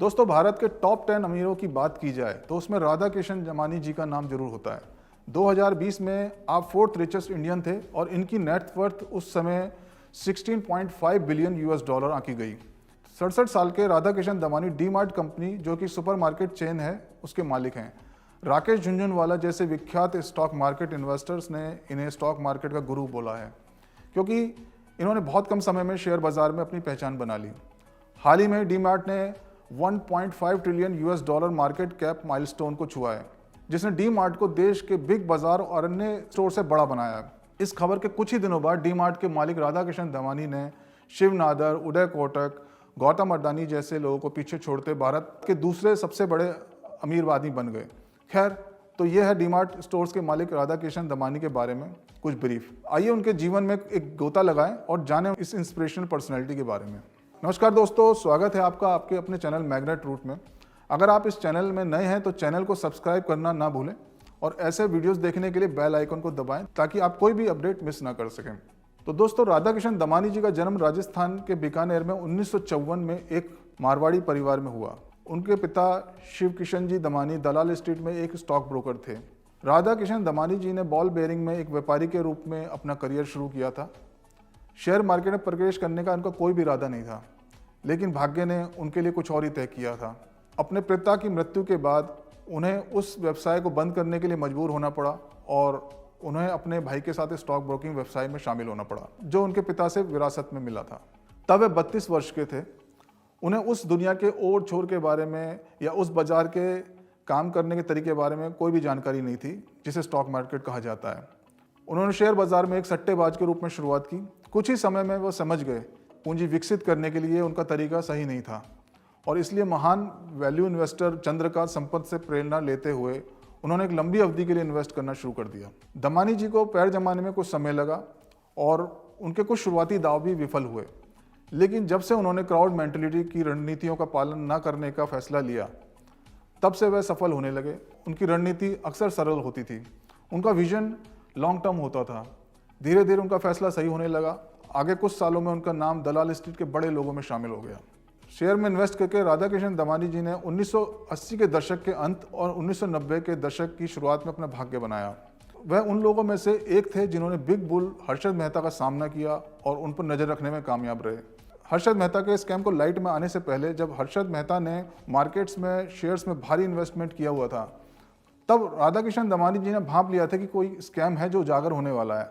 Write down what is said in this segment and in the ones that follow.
दोस्तों, भारत के टॉप 10 अमीरों की बात की जाए तो उसमें राधा किशन दमानी जी का नाम जरूर होता है। 2020 में आप फोर्थ रिचेस्ट इंडियन थे और इनकी नेटवर्थ उस समय 16.5 बिलियन US डॉलर आंकी गई। 67 साल के राधा किशन दमानी डी-मार्ट कंपनी, जो कि सुपरमार्केट चेन है, उसके मालिक हैं। राकेश झुनझुनवाला जैसे विख्यात स्टॉक मार्केट इन्वेस्टर्स ने इन्हें स्टॉक मार्केट का गुरु बोला है, क्योंकि इन्होंने बहुत कम समय में शेयर बाजार में अपनी पहचान बना ली। हाल ही में डी-मार्ट ने 1.5 trillion US dollar market cap milestone को छुआ है, जिसने डी-मार्ट को देश के बिग बाजार और अन्य स्टोर से बड़ा बनाया है। इस खबर के कुछ ही दिनों बाद डी-मार्ट के मालिक राधा किशन दमानी ने शिव नादर, उदय कोटक, गौतम अडानी जैसे लोगों को पीछे छोड़ते भारत के दूसरे सबसे बड़े अमीर आदमी बन गए। खैर, तो ये है डी-मार्ट स्टोर्स के मालिक राधा किशन दमानी के बारे में कुछ ब्रीफ। आइए उनके जीवन में एक गोता लगाएं और जानें इस इंस्पिरेशनल पर्सनैलिटी के बारे में। नमस्कार दोस्तों, स्वागत है आपका आपके अपने चैनल मैग्नेट रूट में। अगर आप इस चैनल में नए हैं तो चैनल को सब्सक्राइब करना ना भूलें और ऐसे वीडियोस देखने के लिए बेल आइकन को दबाएं ताकि आप कोई भी अपडेट मिस ना कर सकें। तो दोस्तों, राधा किशन दमानी जी का जन्म राजस्थान के बीकानेर में 1954 में एक मारवाड़ी परिवार में हुआ। उनके पिता शिव किशन जी दमानी दलाल स्ट्रीट में एक स्टॉक ब्रोकर थे। राधा किशन दमानी जी ने बॉल बेयरिंग में एक व्यापारी के रूप में अपना करियर शुरू किया था। शेयर मार्केट में प्रवेश करने का उनका कोई भी इरादा नहीं था, लेकिन भाग्य ने उनके लिए कुछ और ही तय किया था। अपने पिता की मृत्यु के बाद उन्हें उस व्यवसाय को बंद करने के लिए मजबूर होना पड़ा और उन्हें अपने भाई के साथ स्टॉक ब्रोकिंग व्यवसाय में शामिल होना पड़ा, जो उनके पिता से विरासत में मिला था। तब वे 32 वर्ष के थे। उन्हें उस दुनिया के ओर छोर के बारे में या उस बाजार के काम करने के तरीके के बारे में कोई भी जानकारी नहीं थी, जिसे स्टॉक मार्केट कहा जाता है। उन्होंने शेयर बाजार में एक सट्टेबाज के रूप में शुरुआत की। कुछ ही समय में वो समझ गए पूंजी विकसित करने के लिए उनका तरीका सही नहीं था और इसलिए महान वैल्यू इन्वेस्टर चंद्रकांत संपत से प्रेरणा लेते हुए उन्होंने एक लंबी अवधि के लिए इन्वेस्ट करना शुरू कर दिया। दमानी जी को पैर जमाने में कुछ समय लगा और उनके कुछ शुरुआती दाव भी विफल हुए, लेकिन जब से उन्होंने क्राउड मेंटलिटी की रणनीतियों का पालन न करने का फैसला लिया, तब से वह सफल होने लगे। उनकी रणनीति अक्सर सरल होती थी, उनका विजन लॉन्ग टर्म होता था। धीरे धीरे उनका फैसला सही होने लगा। आगे कुछ सालों में उनका नाम दलाल स्ट्रीट के बड़े लोगों में शामिल हो गया। शेयर में इन्वेस्ट करके राधा किशन दमानी जी ने 1980 के दशक के अंत और 1990 के दशक की शुरुआत में अपना भाग्य बनाया। वह उन लोगों में से एक थे जिन्होंने बिग बुल हर्षद मेहता का सामना किया और उन पर नजर रखने में कामयाब रहे। हर्षद मेहता के स्कैम को लाइट में आने से पहले, जब हर्षद मेहता ने मार्केट्स में शेयर्स में भारी इन्वेस्टमेंट किया हुआ था, तब राधा किशन दमानी जी ने भांप लिया था कि कोई स्कैम है जो उजागर होने वाला है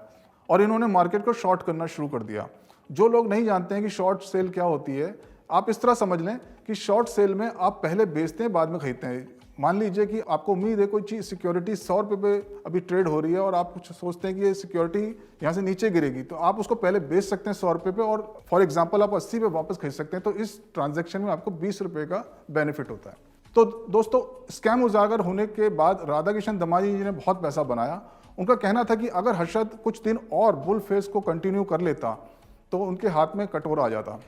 और इन्होंने मार्केट को शॉर्ट करना शुरू कर दिया। जो लोग नहीं जानते हैं कि शॉर्ट सेल क्या होती है, आप इस तरह समझ लें कि शॉर्ट सेल में आप पहले बेचते हैं, बाद में खरीदते हैं। मान लीजिए कि आपको उम्मीद है कोई चीज़ सिक्योरिटी 100 रुपये पे अभी ट्रेड हो रही है और आप कुछ सोचते हैं कि ये सिक्योरिटी यहाँ से नीचे गिरेगी, तो आप उसको पहले बेच सकते हैं 100 रुपये पे और फॉर एग्जांपल आप 80 पे वापस खरीद सकते हैं। तो इस ट्रांजैक्शन में आपको 20 रुपये का बेनिफिट होता है। तो दोस्तों, स्कैम उजागर होने के बाद राधा किशन दमानी जी ने बहुत पैसा बनाया। उनका कहना था कि अगर हर्षद कुछ दिन और बुल फेस को कंटिन्यू कर लेता तो उनके हाथ में कटोरा आ जाता।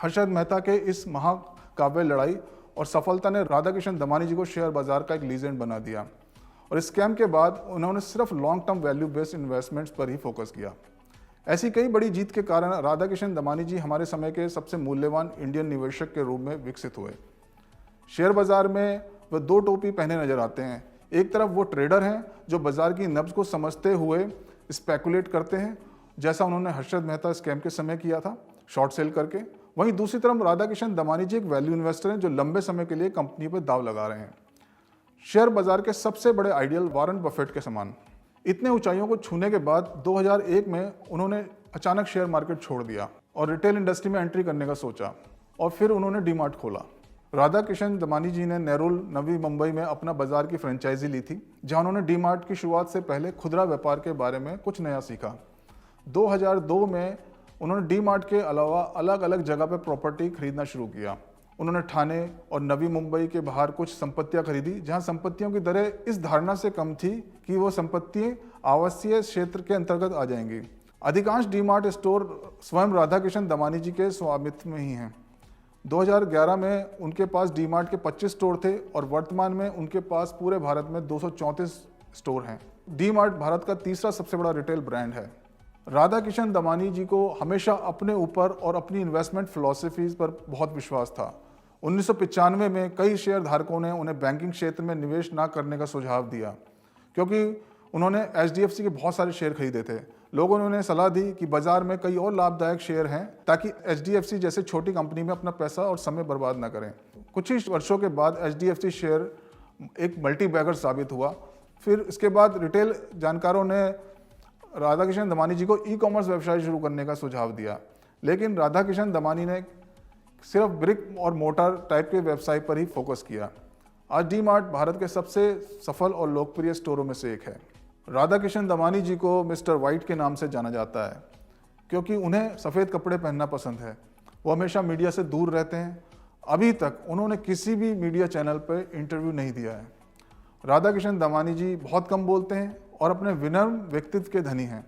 हर्षद मेहता के इस महाकाव्य लड़ाई और सफलता ने राधा किशन दमानी जी को शेयर बाजार का एक लीजेंड बना दिया और इस स्कैम के बाद उन्होंने सिर्फ long term value based investments पर ही फोकस किया। ऐसी कई बड़ी जीत के कारण राधा किशन दमानी जी हमारे समय के सबसे मूल्यवान इंडियन निवेशक के रूप में विकसित हुए। शेयर बाजार में वह दो टोपी पहने नजर आते हैं। एक तरफ वो ट्रेडर हैं जो बाजार की नब्ज को समझते हुए स्पेकुलेट करते हैं, जैसा उन्होंने हर्षद मेहता स्कैम के समय किया था, शॉर्ट सेल करके। वहीं दूसरी तरफ राधा किशन दमानी जी एक वैल्यू इन्वेस्टर हैं जो लंबे समय के लिए कंपनी पर दाव लगा रहे हैं। शेयर बाजार के सबसे बड़े आइडियल वॉरेन बफेट के समान। इतने ऊंचाइयों को छूने के बाद 2001 में उन्होंने अचानक शेयर मार्केट छोड़ दिया और रिटेल इंडस्ट्री में एंट्री करने का सोचा और फिर उन्होंने डी-मार्ट खोला। राधा किशन दमानी जी ने नेरुल, नवी मुंबई में अपना बाजार की फ्रेंचाइजी ली थी, जहां उन्होंने डी-मार्ट की शुरुआत से पहले खुदरा व्यापार के बारे में कुछ नया सीखा। 2002 में उन्होंने डी-मार्ट के अलावा अलग अलग जगह पर प्रॉपर्टी खरीदना शुरू किया। उन्होंने ठाणे और नवी मुंबई के बाहर कुछ संपत्तियां खरीदी, जहां संपत्तियों की दरें इस धारणा से कम थी कि वो संपत्ति आवासीय क्षेत्र के अंतर्गत आ जाएंगी। अधिकांश डी-मार्ट स्टोर स्वयं राधा किशन दमानी जी के स्वामित्व में ही हैं। 2011 में उनके पास डी-मार्ट के 25 स्टोर थे और वर्तमान में उनके पास पूरे भारत में 234 स्टोर हैं। डी-मार्ट भारत का तीसरा सबसे बड़ा रिटेल ब्रांड है। राधा किशन दमानी जी को हमेशा अपने ऊपर और अपनी इन्वेस्टमेंट फिलॉसफीज पर बहुत विश्वास था। 1995 में कई शेयर धारकों ने उन्हें बैंकिंग क्षेत्र में निवेश ना करने का सुझाव दिया, क्योंकि उन्होंने HDFC के बहुत सारे शेयर खरीदे थे। लोगों ने उन्हें सलाह दी कि बाजार में कई और लाभदायक शेयर हैं, ताकि HDFC जैसे छोटी कंपनी में अपना पैसा और समय बर्बाद ना करें। कुछ ही वर्षों के बाद HDFC शेयर एक मल्टी बैगर साबित हुआ। फिर इसके बाद रिटेल जानकारों ने राधाकिशन दमानी जी को ई-कॉमर्स व्यवसाय शुरू करने का सुझाव दिया, लेकिन राधाकिशन दमानी ने सिर्फ ब्रिक और मोटर टाइप के व्यवसाय पर ही फोकस किया। आज डी-मार्ट भारत के सबसे सफल और लोकप्रिय स्टोरों में से एक है। राधाकिशन दमानी जी को मिस्टर वाइट के नाम से जाना जाता है, क्योंकि उन्हें सफ़ेद कपड़े पहनना पसंद है। वो हमेशा मीडिया से दूर रहते हैं। अभी तक उन्होंने किसी भी मीडिया चैनल पर इंटरव्यू नहीं दिया है। राधाकिशन दमानी जी बहुत कम बोलते हैं और अपने विनम्र व्यक्तित्व के धनी हैं।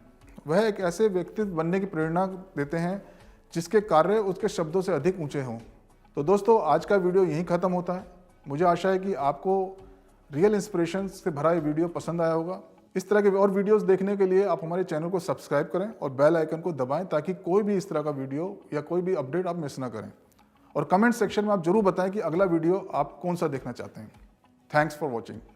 वह एक ऐसे व्यक्तित्व बनने की प्रेरणा देते हैं जिसके कार्य उसके शब्दों से अधिक ऊंचे हों। तो दोस्तों, आज का वीडियो यहीं ख़त्म होता है। मुझे आशा है कि आपको रियल इंस्पिरेशन से भरा ये वीडियो पसंद आया होगा। इस तरह के और वीडियोस देखने के लिए आप हमारे चैनल को सब्सक्राइब करें और बेल आइकन को दबाएं, ताकि कोई भी इस तरह का वीडियो या कोई भी अपडेट आप मिस ना करें। और कमेंट सेक्शन में आप जरूर बताएं कि अगला वीडियो आप कौन सा देखना चाहते हैं। Thanks for watching.